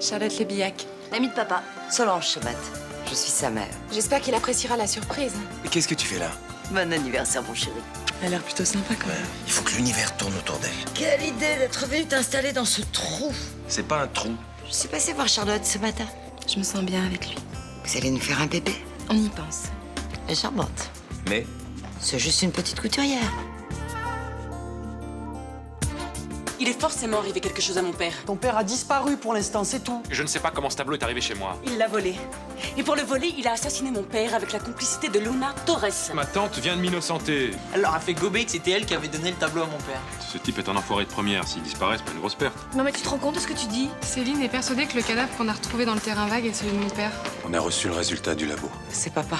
Charlotte Lébillac. L'amie de papa, Solange Chevette. Je suis sa mère. J'espère qu'il appréciera la surprise. Et qu'est-ce que tu fais là? Bon anniversaire, mon chéri. Elle a l'air plutôt sympa quand même. Il faut que l'univers tourne autour d'elle. Quelle idée d'être venu t'installer dans ce trou. C'est pas un trou. Je suis passée voir Charlotte ce matin. Je me sens bien avec lui. Vous allez nous faire un bébé. On y pense. Elle est charmante. Mais C'est juste une petite couturière. Il est forcément arrivé quelque chose à mon père. Ton père a disparu pour l'instant, c'est tout. Je ne sais pas comment ce tableau est arrivé chez moi. Il l'a volé. Et pour le voler, il a assassiné mon père avec la complicité de Luna Torres. Ma tante vient de m'innocenter. Elle leur a fait gober que c'était elle qui avait donné le tableau à mon père. Ce type est un enfoiré de première. S'il disparaît, c'est pas une grosse perte. Non mais tu te rends compte de ce que tu dis? Céline est persuadée que le cadavre qu'on a retrouvé dans le terrain vague est celui de mon père. on a reçu le résultat du labo. C'est papa.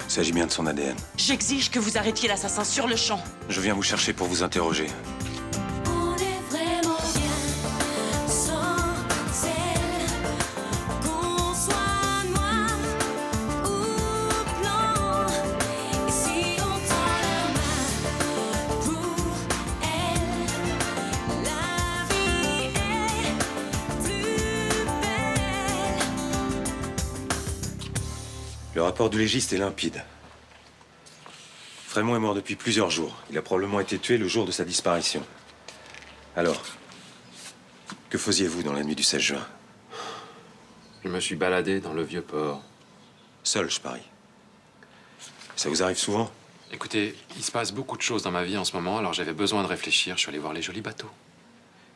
Il s'agit bien de son ADN. J'exige que vous arrêtiez l'assassin sur le champ. Je viens vous chercher pour vous interroger. On est vraiment bien sans elle. Qu'on soit noir ou blanc. Et si on tend la main pour elle, la vie est plus belle. Le rapport du légiste est limpide. Frémont est mort depuis plusieurs jours. Il a probablement été tué le jour de sa disparition. Alors, que faisiez-vous dans la nuit du 16 juin? Je me suis baladé dans le vieux port. Seul, je parie. Ça vous arrive souvent? Écoutez, il se passe beaucoup de choses dans ma vie en ce moment, alors j'avais besoin de réfléchir. Je suis allé voir les jolis bateaux.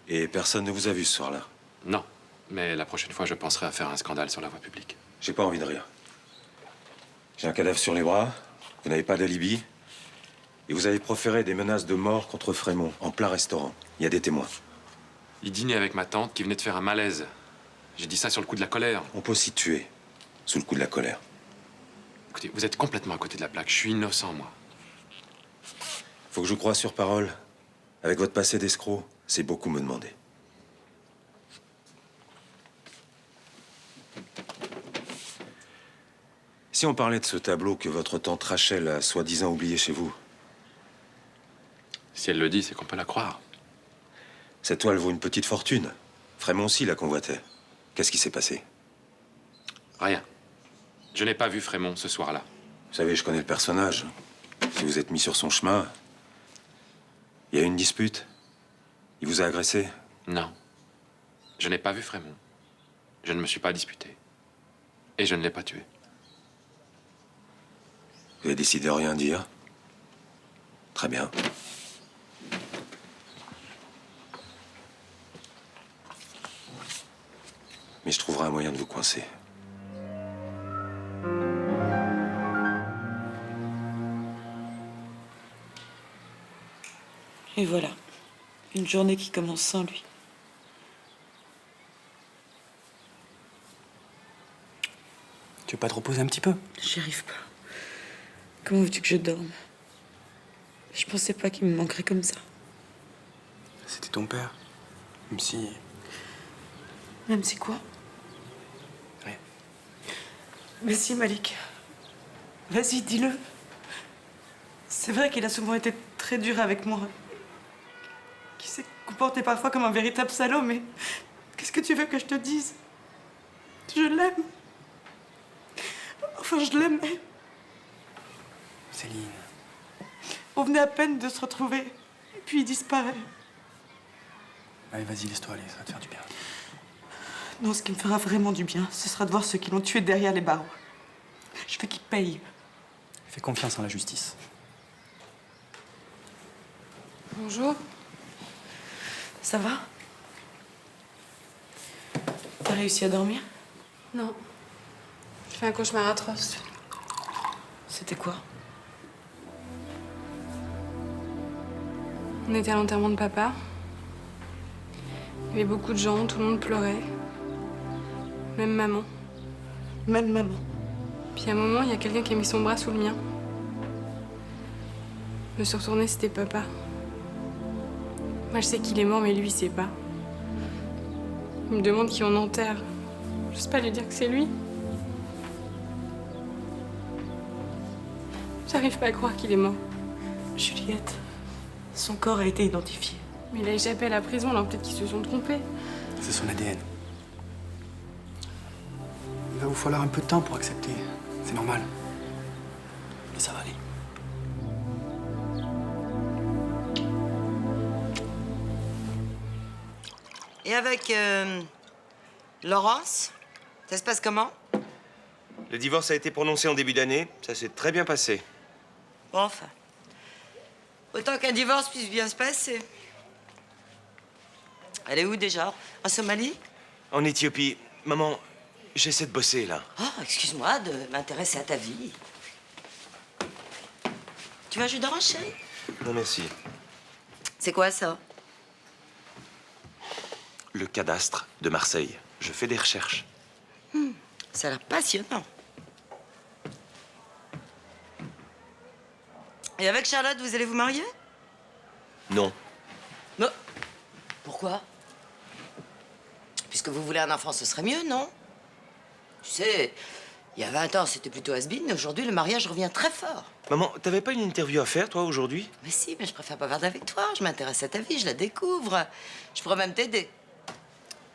Et personne ne vous a vu ce soir-là? Non, mais la prochaine fois, je penserai à faire un scandale sur la voie publique. J'ai pas envie de rire. J'ai un cadavre sur les bras, vous n'avez pas d'alibi, et vous avez proféré des menaces de mort contre Frémont, en plein restaurant. Il y a des témoins. Il dînait avec ma tante qui venait de faire un malaise. J'ai dit ça sur le coup de la colère. On peut s'y tuer, sous le coup de la colère. Écoutez, vous êtes complètement à côté de la plaque. Je suis innocent, moi. Faut que je croie sur parole. Avec votre passé d'escroc, c'est beaucoup me demander. Si on parlait de ce tableau que votre tante Rachel a soi-disant oublié chez vous, Si elle le dit, c'est qu'on peut la croire. cette toile vaut une petite fortune. Frémont aussi la convoitait. Qu'est-ce qui s'est passé? Rien. Je n'ai pas vu Frémont ce soir-là. Vous savez, je connais le personnage. Si vous êtes mis sur son chemin, il y a eu une dispute. Il vous a agressé. Non. Je n'ai pas vu Frémont. Je ne me suis pas disputé. Et je ne l'ai pas tué. Vous avez décidé de rien dire. Très bien. Mais je trouverai un moyen de vous coincer. Et voilà, une journée qui commence sans lui. Tu veux pas te reposer un petit peu? J'y arrive pas. Comment veux-tu que je dorme? Je pensais pas qu'il me manquerait comme ça. C'était ton père. Même si... Même si quoi? Rien. Mais si, Malik. Vas-y, dis-le. C'est vrai qu'il a souvent été très dur avec moi. Qu'il s'est comporté parfois comme un véritable salaud, mais qu'est-ce que tu veux que je te dise? Je l'aime. Enfin, je l'aimais. Céline. On venait à peine de se retrouver, et puis il disparaît. Allez, vas-y, laisse-toi aller, ça va te faire du bien. Non, ce qui me fera vraiment du bien, ce sera de voir ceux qui l'ont tué derrière les barreaux. Je veux qu'ils payent. Fais confiance en la justice. Bonjour. Ça va? T'as réussi à dormir? Non. Je fais un cauchemar atroce. C'était quoi? On était à l'enterrement de papa. Il y avait beaucoup de gens, tout le monde pleurait. Même maman. Même maman. Puis à un moment, il y a quelqu'un qui a mis son bras sous le mien. Je me suis retournée, c'était papa. Moi, je sais qu'il est mort, mais lui, il sait pas. Il me demande qui on enterre. J'ose pas lui dire que c'est lui. J'arrive pas à croire qu'il est mort. Juliette, son corps a été identifié. Mais il a échappé à la prison, alors peut-être qu'ils se sont trompés. C'est son ADN. vous falloir un peu de temps pour accepter. C'est normal. Mais ça va aller. Et avec Laurence, ça se passe comment? Le divorce a été prononcé en début d'année. Ça s'est très bien passé. Bon, enfin. Autant qu'un divorce puisse bien se passer. Elle est où déjà? En Somalie? En Éthiopie, maman, j'essaie de bosser là. Oh, excuse-moi de m'intéresser à ta vie. Tu veux un jus d'orange, chérie? Non, merci. C'est quoi ça? Le cadastre de Marseille. Je fais des recherches. Ça a l'air passionnant. Et avec Charlotte, vous allez vous marier? Non. Non. Pourquoi? Puisque vous voulez un enfant, ce serait mieux, non? Tu sais, il y a 20 ans, c'était plutôt has-been. Aujourd'hui, le mariage revient très fort. Maman, t'avais pas une interview à faire, toi, aujourd'hui? Mais si, mais je préfère pas parler avec toi. Je m'intéresse à ta vie, je la découvre. Je pourrais même t'aider.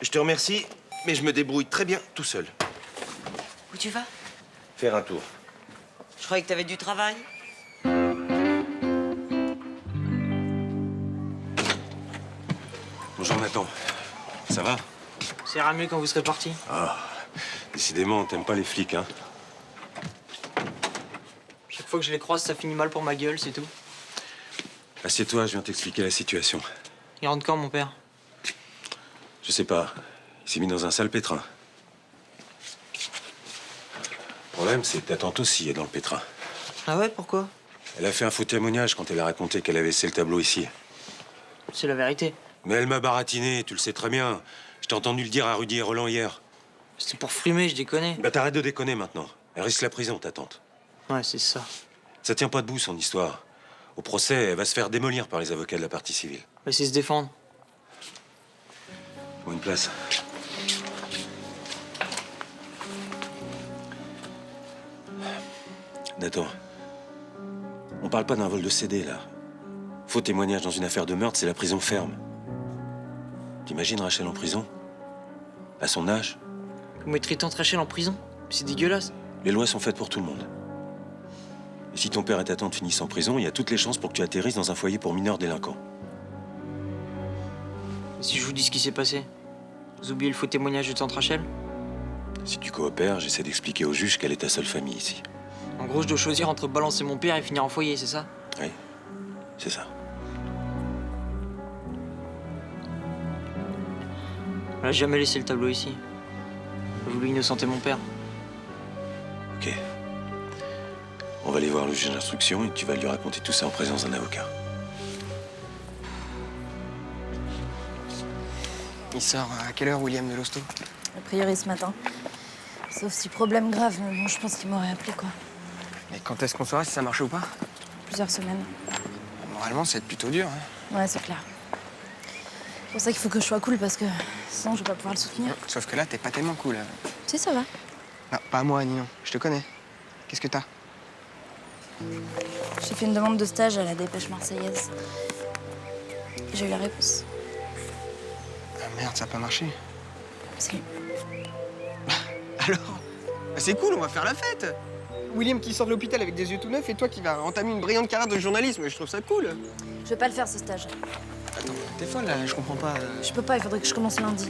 Je te remercie, mais je me débrouille très bien tout seul. Où tu vas? Faire un tour. Je croyais que t'avais du travail. Bonjour Nathan. Ça va? Ça ira mieux quand vous serez parti. Ah, décidément, t'aimes pas les flics, hein? Chaque fois que je les croise, ça finit mal pour ma gueule, c'est tout. Assieds-toi, je viens t'expliquer la situation. Il rentre quand, mon père? Je sais pas. Il s'est mis dans un sale pétrin. Le problème, c'est que ta tante aussi est dans le pétrin. Ah ouais, pourquoi? Elle a fait un faux témoignage quand elle a raconté qu'elle avait laissé le tableau ici. C'est la vérité. Mais elle m'a baratiné, tu le sais très bien. Je t'ai entendu le dire à Rudy et Roland hier. C'était pour frimer, je déconne. Bah t'arrêtes de déconner maintenant. Elle risque la prison, ta tante. Ouais, c'est ça. Ça tient pas debout, son histoire. Au procès, elle va se faire démolir par les avocats de la partie civile. Laissez se défendre. Faut une place. Nathan, on parle pas d'un vol de CD, là. Faux témoignage dans une affaire de meurtre, c'est la prison ferme. T'imagines Rachel en prison? À son âge? Vous mettrez tante Rachel en prison? C'est dégueulasse. Les lois sont faites pour tout le monde. Et si ton père et ta tante finissent en prison, il y a toutes les chances pour que tu atterrisses dans un foyer pour mineurs délinquants. Et si je vous dis ce qui s'est passé? Vous oubliez le faux témoignage de tante Rachel? Si tu coopères, j'essaie d'expliquer au juge qu'elle est ta seule famille ici. En gros, je dois choisir entre balancer mon père et finir en foyer, c'est ça? Oui, c'est ça. Elle a jamais laissé le tableau ici. Elle a voulu innocenter mon père. Ok. On va aller voir le juge d'instruction et tu vas lui raconter tout ça en présence d'un avocat. Il sort à quelle heure, William de l'hosto? A priori ce matin. Sauf si problème grave, mais bon, je pense qu'il m'aurait appelé, quoi. Mais quand est-ce qu'on saura si ça marche ou pas? Plusieurs semaines. Moralement, ça va être plutôt dur, hein. Ouais, c'est clair. C'est pour ça qu'il faut que je sois cool, parce que sinon, je vais pas pouvoir le soutenir. Sauf que là, t'es pas tellement cool. Tu sais, ça va. Non, pas moi, Ninon. Je te connais. Qu'est-ce que t'as? J'ai fait une demande de stage à la Dépêche marseillaise. J'ai eu la réponse. Ah merde, ça a pas marché. Si. Alors? Bah, c'est cool, on va faire la fête. William qui sort de l'hôpital avec des yeux tout neufs et toi qui vas entamer une brillante carrière de journalisme. Je trouve ça cool. Je vais pas le faire, ce stage. Attends, t'es folle là, je comprends pas. Je peux pas, il faudrait que je commence lundi.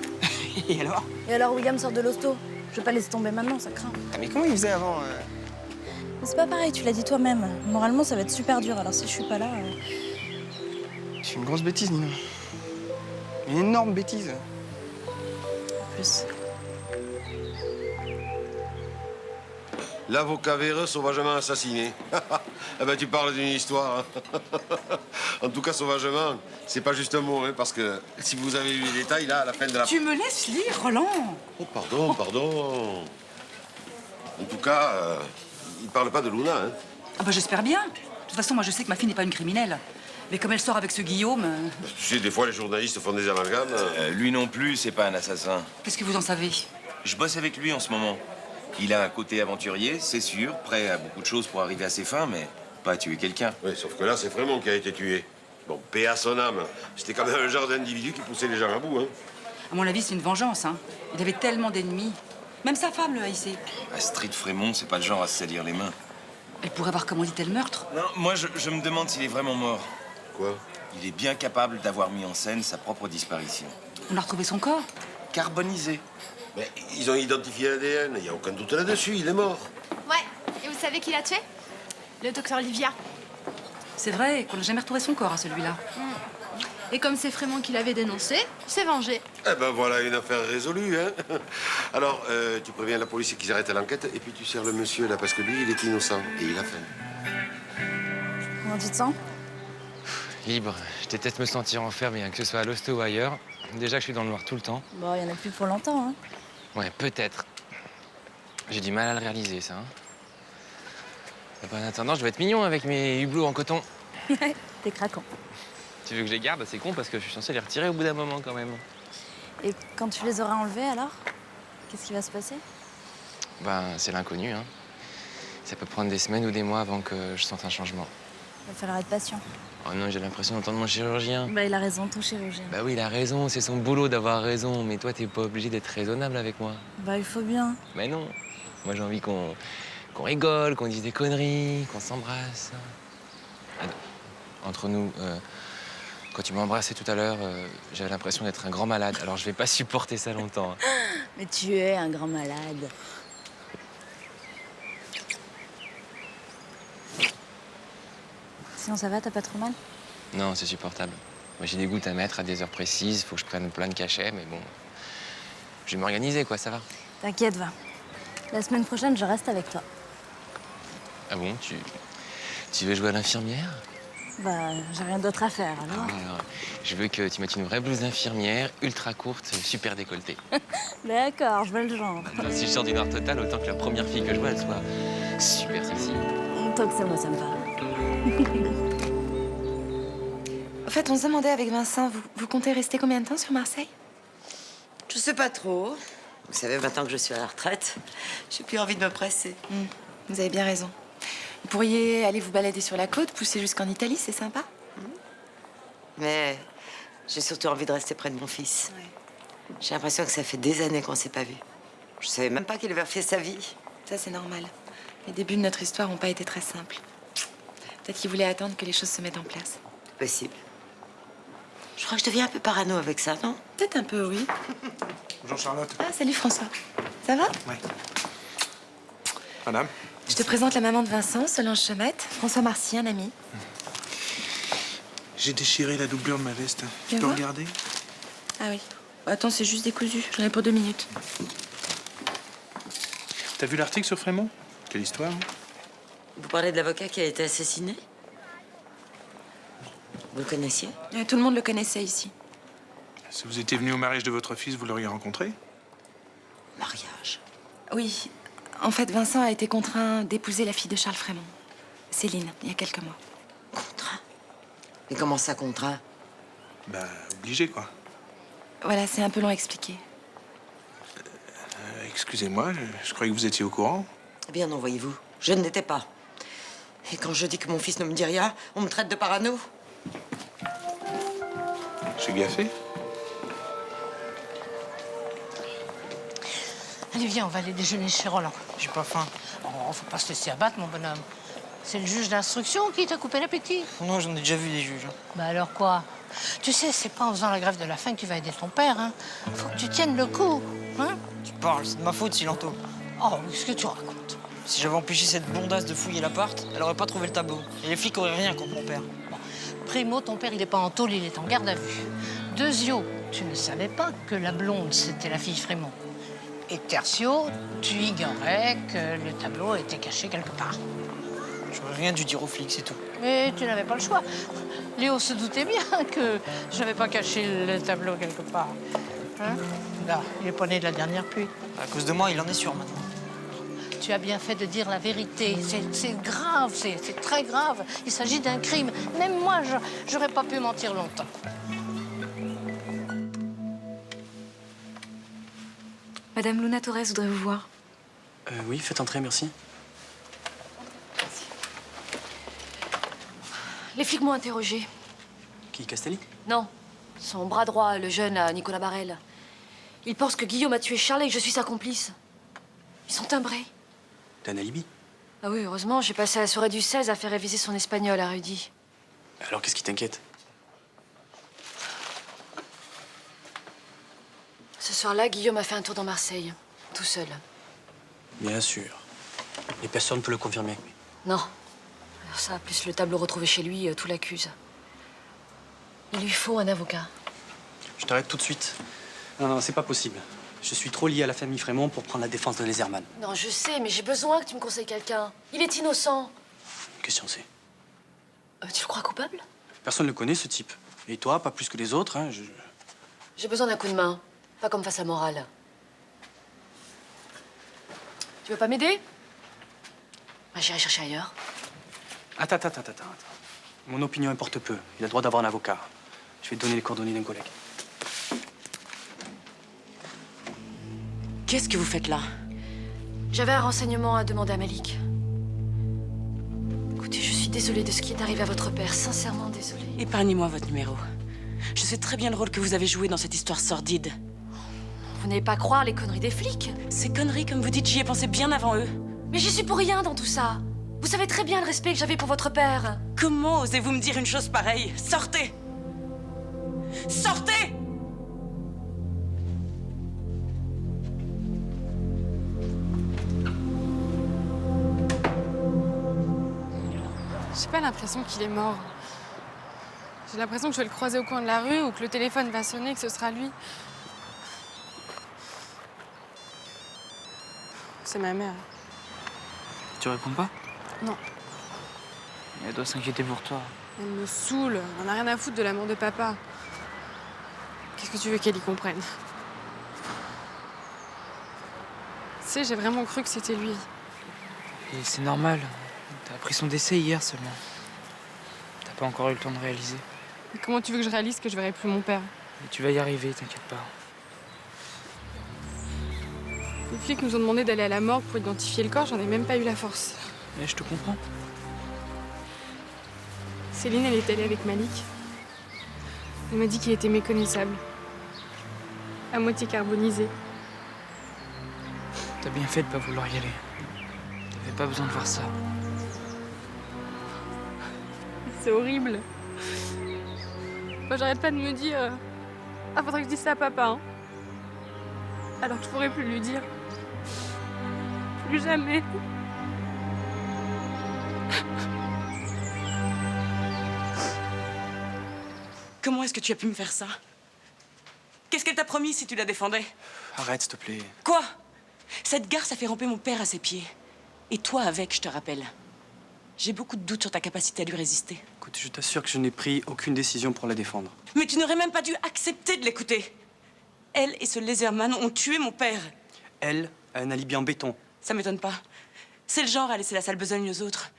Et alors? Et alors, William sort de l'hosto. Je vais pas laisser tomber maintenant, ça craint. Ah, mais comment il faisait avant Mais c'est pas pareil, tu l'as dit toi-même. Moralement, ça va être super dur, alors si je suis pas là... Tu fais une grosse bêtise, Ninon. Une énorme bêtise. En plus... L'avocat véreux sauvagement assassiné. Eh ben, tu parles d'une histoire. Hein. En tout cas, sauvagement, c'est pas juste un mot, hein, parce que si vous avez eu les détails, là, à la fin de la... Tu me laisses lire, Roland? Oh, pardon, pardon. En tout cas, il parle pas de Luna, hein. Ah bah j'espère bien. De toute façon, moi je sais que ma fille n'est pas une criminelle. Mais comme elle sort avec ce Guillaume... Tu sais, des fois, les journalistes font des amalgames. Lui non plus, c'est pas un assassin. Qu'est-ce que vous en savez? Je bosse avec lui en ce moment. Il a un côté aventurier, c'est sûr, prêt à beaucoup de choses pour arriver à ses fins, mais pas à tuer quelqu'un. Oui, sauf que là, c'est Frémont qui a été tué. Bon, paix à son âme. C'était quand même un genre d'individu qui poussait les gens à bout, hein. À mon avis, c'est une vengeance, hein. Il avait tellement d'ennemis. Même sa femme le haïssait. Astrid Frémont, c'est pas le genre à se salir les mains. Elle pourrait avoir commandité le meurtre. Non, moi, je me demande s'il est vraiment mort. Quoi? Il est bien capable d'avoir mis en scène sa propre disparition. On a retrouvé son corps. Carbonisé. Mais ils ont identifié l'ADN, il n'y a aucun doute là-dessus, il est mort. Ouais, et vous savez qui l'a tué? Le docteur Livia. C'est vrai qu'on n'a jamais retrouvé son corps à celui-là. Et comme c'est Frémont qui l'avait dénoncé, c'est vengé. Eh ben voilà une affaire résolue, hein. Alors, tu préviens la police qu'ils arrêtent l'enquête et puis tu sers le monsieur là parce que lui, il est innocent et il a faim. Comment tu te sens? Libre. Je déteste me sentir enfermé, hein, que ce soit à l'hosto ou ailleurs. Déjà que je suis dans le noir tout le temps. Bon, il y en a plus pour longtemps, hein. Ouais, peut-être. J'ai du mal à le réaliser, ça. Hein. Et ben, en attendant, je vais être mignon avec mes hublots en coton. Ouais, t'es craquant. Tu veux que je les garde? C'est con parce que je suis censé les retirer au bout d'un moment quand même. Et quand tu les auras enlevés, alors? Qu'est-ce qui va se passer? Ben, c'est l'inconnu, hein. Ça peut prendre des semaines ou des mois avant que je sente un changement. Il va falloir être patient. Oh non, j'ai l'impression d'entendre mon chirurgien. Bah, il a raison, ton chirurgien. Bah oui, il a raison, c'est son boulot d'avoir raison. Mais toi, t'es pas obligé d'être raisonnable avec moi. Bah, il faut bien. Mais non. Moi, j'ai envie qu'on rigole, qu'on dise des conneries, qu'on s'embrasse. Ah non. Entre nous, quand tu m'as embrassé tout à l'heure, j'avais l'impression d'être un grand malade. Alors, je vais pas supporter ça longtemps. Hein. Mais tu es un grand malade. Sinon, ça va, t'as pas trop mal? Non, c'est supportable. Moi, j'ai des gouttes à mettre à des heures précises. Faut que je prenne plein de cachets, mais bon... Je vais m'organiser, quoi, ça va. T'inquiète, va. La semaine prochaine, je reste avec toi. Ah bon, tu veux jouer à l'infirmière? Bah, j'ai rien d'autre à faire, alors. Alors, je veux que tu mettes une vraie blouse d'infirmière, ultra courte, super décolletée. D'accord, je veux le genre. Alors, si je sors du noir total, autant que la première fille que je vois, elle soit super sexy. Tant que c'est moi, ça me va. En fait, on se demandait avec Vincent, vous comptez rester combien de temps sur Marseille? Je sais pas trop. Vous savez, maintenant que je suis à la retraite, j'ai plus envie de me presser. Vous avez bien raison. Vous pourriez aller vous balader sur la côte, pousser jusqu'en Italie, c'est sympa. Mais j'ai surtout envie de rester près de mon fils. J'ai l'impression que ça fait des années qu'on s'est pas vus. Je savais même pas qu'il avait refait sa vie. Ça, c'est normal. Les débuts de notre histoire n'ont pas été très simples. Peut-être qu'il voulait attendre que les choses se mettent en place. Possible. Je crois que je deviens un peu parano avec ça, non? Peut-être un peu, oui. Bonjour Charlotte. Ah, salut François. Ça va? Oui. Madame. Je te présente la maman de Vincent, Solange Chemette. François Marcy, un ami. J'ai déchiré la doublure de ma veste. Tu Viens peux voir. regarder? Ah oui. Attends, c'est juste décousu. J'en ai pour 2 minutes. T'as vu l'article sur Frémont? Quelle histoire? Vous parlez de l'avocat qui a été assassiné? Vous le connaissiez? Tout le monde le connaissait ici. Si vous étiez venu au mariage de votre fils, vous l'auriez rencontré? Mariage? Oui. En fait, Vincent a été contraint d'épouser la fille de Charles Frémont, Céline, il y a quelques mois. Contraint? Mais comment ça, contraint? Bah, obligé, quoi. Voilà, c'est un peu long à expliquer. Excusez-moi, je croyais que vous étiez au courant. Eh bien non, voyez-vous, je ne l'étais pas. Et quand je dis que mon fils ne me dit rien, on me traite de parano. J'ai bien fait. Allez, viens, on va aller déjeuner chez Roland. J'ai pas faim. Oh, faut pas se laisser abattre, mon bonhomme. C'est le juge d'instruction qui t'a coupé l'appétit. Non, j'en ai déjà vu des juges. Bah alors quoi? Tu sais, c'est pas en faisant la grève de la faim que tu vas aider ton père, hein. Faut que tu tiennes le coup, hein. Tu parles, c'est de ma faute, Silanto. Oh, qu'est-ce que tu racontes? Si j'avais empêché cette blondasse de fouiller l'appart, elle aurait pas trouvé le tableau. Et les flics auraient rien contre mon père. Primo, ton père, il est pas en tôle, il est en garde à vue. Deuxio, tu ne savais pas que la blonde, c'était la fille Frémont. Et tertio, tu ignorais que le tableau était caché quelque part. J'aurais rien dû dire aux flics, c'est tout. Mais tu n'avais pas le choix. Léo se doutait bien que je n'avais pas caché le tableau quelque part. Hein? Là, il est pas né de la dernière pluie. À cause de moi, il en est sûr maintenant. Tu as bien fait de dire la vérité. C'est grave, c'est très grave. Il s'agit d'un crime. Même moi, j'aurais pas pu mentir longtemps. Madame Luna Torres voudrait vous voir. Oui, faites entrer, merci. Les flics m'ont interrogé. Qui, Castelli? Non, son bras droit, le jeune Nicolas Barrel. Il pense que Guillaume a tué Charles et que je suis sa complice. Ils sont timbrés. T'as un alibi? Ah oui, heureusement, j'ai passé la soirée du 16 à faire réviser son espagnol à Rudy. Alors qu'est-ce qui t'inquiète? Ce soir-là, Guillaume a fait un tour dans Marseille, tout seul. Bien sûr. Et personne ne peut le confirmer. Non. Alors ça, plus le tableau retrouvé chez lui, tout l'accuse. Il lui faut un avocat. Je t'arrête tout de suite. Non, c'est pas possible. Je suis trop lié à la famille Frémont pour prendre la défense de Laserman. Non, je sais, mais j'ai besoin que tu me conseilles quelqu'un. Il est innocent. Question c'est. Tu le crois coupable? Personne ne le connaît, ce type. Et toi, pas plus que les autres, hein. J'ai besoin d'un coup de main. Pas comme face à morale. Tu veux pas m'aider? Bah, j'irai chercher ailleurs. Attends. Mon opinion importe peu. Il a le droit d'avoir un avocat. Je vais te donner les coordonnées d'un collègue. Qu'est-ce que vous faites là? J'avais un renseignement à demander à Malik. Écoutez, je suis désolée de ce qui est arrivé à votre père. Sincèrement désolée. Épargnez-moi votre numéro. Je sais très bien le rôle que vous avez joué dans cette histoire sordide. Vous n'allez pas croire les conneries des flics. Ces conneries, comme vous dites, j'y ai pensé bien avant eux. Mais j'y suis pour rien dans tout ça. Vous savez très bien le respect que j'avais pour votre père. Comment osez-vous me dire une chose pareille? Sortez! Sortez! J'ai pas l'impression qu'il est mort. J'ai l'impression que je vais le croiser au coin de la rue ou que le téléphone va sonner, que ce sera lui. C'est ma mère. Tu réponds pas? Non. Elle doit s'inquiéter pour toi. Elle me saoule. On n'a rien à foutre de l'amour de papa. Qu'est-ce que tu veux qu'elle y comprenne? Tu sais, j'ai vraiment cru que c'était lui. Et c'est normal. T'as appris son décès hier seulement. T'as pas encore eu le temps de réaliser. Mais comment tu veux que je réalise que je verrai plus mon père? Mais tu vas y arriver, t'inquiète pas. Les flics nous ont demandé d'aller à la morgue pour identifier le corps, j'en ai même pas eu la force. Mais je te comprends. Céline, elle est allée avec Malik. Elle m'a dit qu'il était méconnaissable. À moitié carbonisé. T'as bien fait de pas vouloir y aller. T'avais pas besoin de voir ça. C'est horrible. Moi, j'arrête pas de me dire... Ah, faudrait que je dise ça à papa, hein. Alors que je pourrais plus lui dire. Plus jamais. Comment est-ce que tu as pu me faire ça? Qu'est-ce qu'elle t'a promis si tu la défendais? Arrête, s'il te plaît. Quoi? Cette garce a fait ramper mon père à ses pieds. Et toi avec, je te rappelle. J'ai beaucoup de doutes sur ta capacité à lui résister. Écoute, je t'assure que je n'ai pris aucune décision pour la défendre. Mais tu n'aurais même pas dû accepter de l'écouter. Elle et ce Laserman ont tué mon père. Elle a un alibi en béton. Ça m'étonne pas. C'est le genre à laisser la sale besogne aux autres.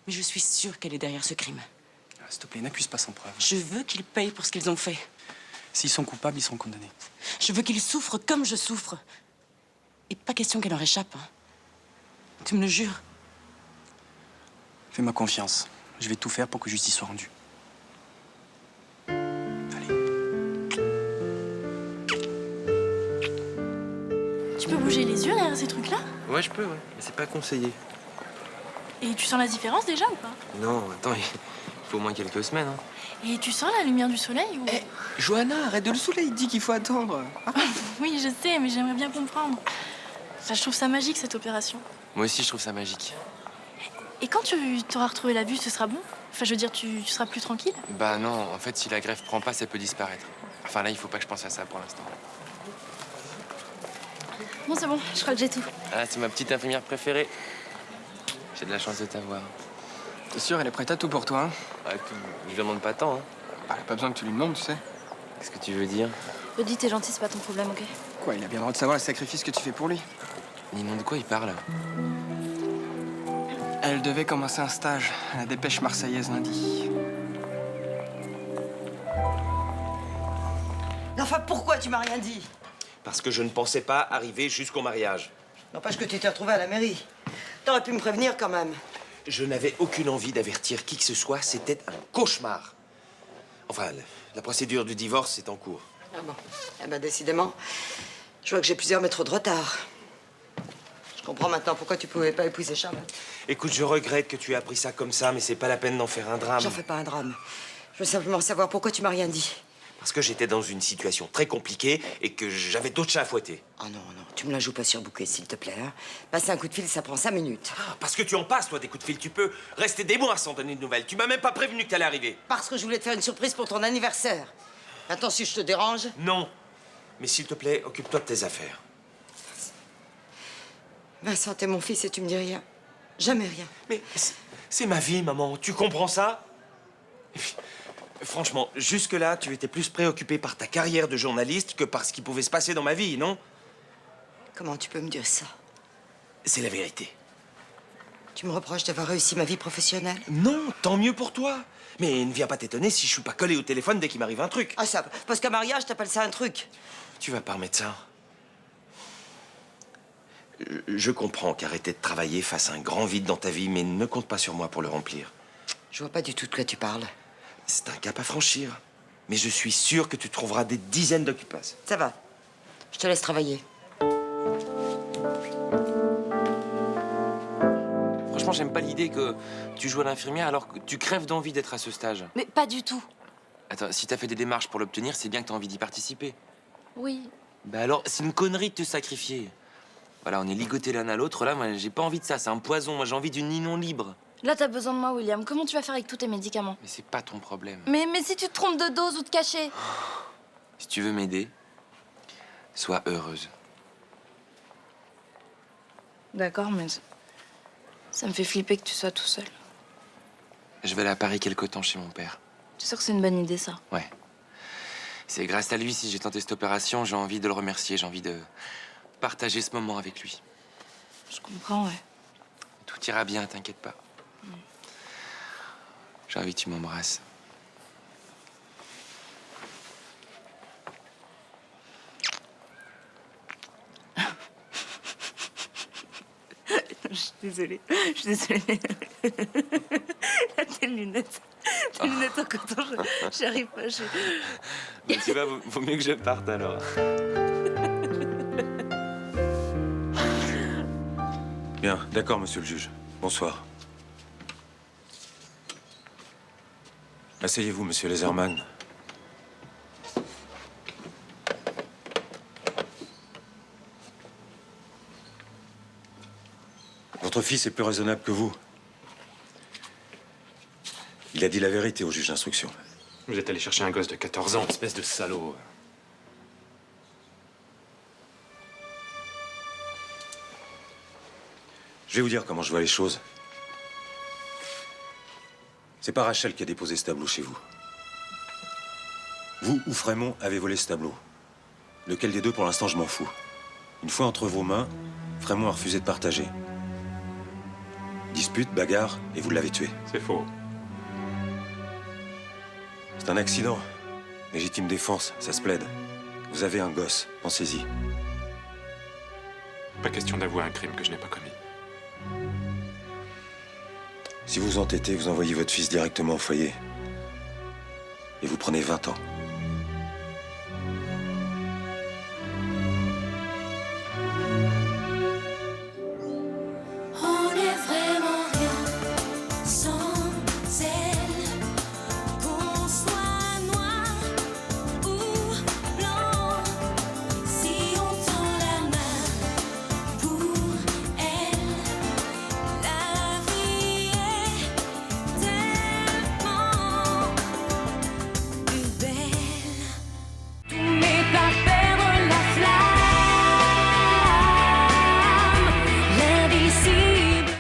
Mais je suis sûre qu'elle est derrière ce crime. Ah, s'il te plaît, n'accuse pas sans preuve. Je veux qu'ils payent pour ce qu'ils ont fait. S'ils sont coupables, ils seront condamnés. Je veux qu'ils souffrent comme je souffre. Et pas question qu'elle en échappe. Hein. Tu me le jures? Fais-moi confiance. Je vais tout faire pour que justice soit rendue. Tu peux bouger les yeux derrière ces trucs-là? Ouais, je peux, ouais. Mais c'est pas conseillé. Et tu sens la différence déjà ou pas? Non, attends, il faut au moins quelques semaines. Hein. Et tu sens la lumière du soleil ou... Johanna, arrête de le saouler, il dit qu'il faut attendre. Oui, je sais, mais j'aimerais bien comprendre. Enfin, je trouve ça magique, cette opération. Moi aussi, je trouve ça magique. Et quand tu auras retrouvé la vue, ce sera bon? Enfin, je veux dire, tu seras plus tranquille? Bah non, en fait, si la greffe prend pas, ça peut disparaître. Enfin là, il faut pas que je pense à ça pour l'instant. Bon, c'est bon, je crois que j'ai tout. Ah, c'est ma petite infirmière préférée. J'ai de la chance de t'avoir. T'es sûr, elle est prête à tout pour toi, hein? Ah, tout, je demande pas tant, hein. Bah, elle a pas besoin que tu lui demandes, tu sais. Qu'est-ce que tu veux dire? Rudy, t'es gentil, c'est pas ton problème, ok? Quoi, il a bien le droit de savoir le sacrifice que tu fais pour lui. Ninon, de quoi il parle? Elle devait commencer un stage à la Dépêche marseillaise lundi. Enfin, pourquoi tu m'as rien dit? Parce que je ne pensais pas arriver jusqu'au mariage. N'empêche que tu t'es retrouvé à la mairie. T'aurais pu me prévenir quand même. Je n'avais aucune envie d'avertir qui que ce soit, c'était un cauchemar. Enfin, la procédure du divorce est en cours. Ah bon. Eh ben, décidément, je vois que j'ai plusieurs métros de retard. comprends maintenant pourquoi tu pouvais pas épouser Charlotte. Écoute, je regrette que tu aies appris ça comme ça, mais c'est pas la peine d'en faire un drame. J'en fais pas un drame. Je veux simplement savoir pourquoi tu m'as rien dit. Parce que j'étais dans une situation très compliquée et que j'avais d'autres chats à fouetter. Oh non, non, tu me la joues pas surbouquée, s'il te plaît. Hein. Passer un coup de fil, ça prend 5 minutes. Ah, parce que tu en passes, toi, des coups de fil. Tu peux rester des mois sans donner de nouvelles. Tu m'as même pas prévenu que t'allais arriver. Parce que je voulais te faire une surprise pour ton anniversaire. Attends, si je te dérange... Non. Mais s'il te plaît, occupe-toi de tes affaires. Vincent, t'es mon fils et tu me dis rien. Jamais rien. Mais c'est ma vie, maman. Tu comprends ça? Et puis, franchement, jusque-là, tu étais plus préoccupée par ta carrière de journaliste que par ce qui pouvait se passer dans ma vie, non? Comment tu peux me dire ça? C'est la vérité. Tu me reproches d'avoir réussi ma vie professionnelle? Non, tant mieux pour toi. Mais ne viens pas t'étonner si je suis pas collé au téléphone dès qu'il m'arrive un truc. Ah ça, parce qu'un mariage, t'appelles ça un truc? Tu vas pas remettre ça. Je comprends qu'arrêter de travailler fasse un grand vide dans ta vie, mais ne compte pas sur moi pour le remplir. Je vois pas du tout de quoi tu parles. C'est un cap à franchir. Mais je suis sûr que tu trouveras des dizaines d'occupations. Ça va. Je te laisse travailler. Franchement, j'aime pas l'idée que tu joues à l'infirmière alors que tu crèves d'envie d'être à ce stage. Mais pas du tout. Attends, si t'as fait des démarches pour l'obtenir, c'est bien que t'as envie d'y participer. Oui. Bah alors, c'est une connerie de te sacrifier. Voilà, on est ligotés l'un à l'autre. Là, moi, j'ai pas envie de ça. C'est un poison. Moi, j'ai envie d'une union libre. Là, t'as besoin de moi, William. Comment tu vas faire avec tous tes médicaments? Mais c'est pas ton problème. Mais si tu te trompes de dose ou de cachet? Si tu veux m'aider, sois heureuse. D'accord, mais ça me fait flipper que tu sois tout seul. Je vais aller à Paris quelque temps chez mon père. Tu sais que c'est une bonne idée, ça? Ouais. C'est grâce à lui si j'ai tenté cette opération. J'ai envie de le remercier. J'ai envie de partager ce moment avec lui. Je comprends, ouais. Tout ira bien, t'inquiète pas. J'ai envie que tu m'embrasses. Je suis désolée. Je suis désolée. Là, tes lunettes. Tes lunettes en coton, j'arrive pas. Bah, tu vois, vaut mieux que je parte alors. Bien, d'accord, monsieur le juge. Bonsoir. Asseyez-vous, monsieur Laserman. Votre fils est plus raisonnable que vous. Il a dit la vérité au juge d'instruction. Vous êtes allé chercher un gosse de 14 ans, espèce de salaud. Je vais vous dire comment je vois les choses. C'est pas Rachel qui a déposé ce tableau chez vous. Vous ou Frémont avez volé ce tableau. Lequel des deux, pour l'instant, je m'en fous. Une fois entre vos mains, Frémont a refusé de partager. Dispute, bagarre, et vous l'avez tué. C'est faux. C'est un accident. Légitime défense, ça se plaide. Vous avez un gosse, pensez-y. Pas question d'avouer un crime que je n'ai pas commis. Si vous entêtez, vous envoyez votre fils directement au foyer. Et vous prenez 20 ans.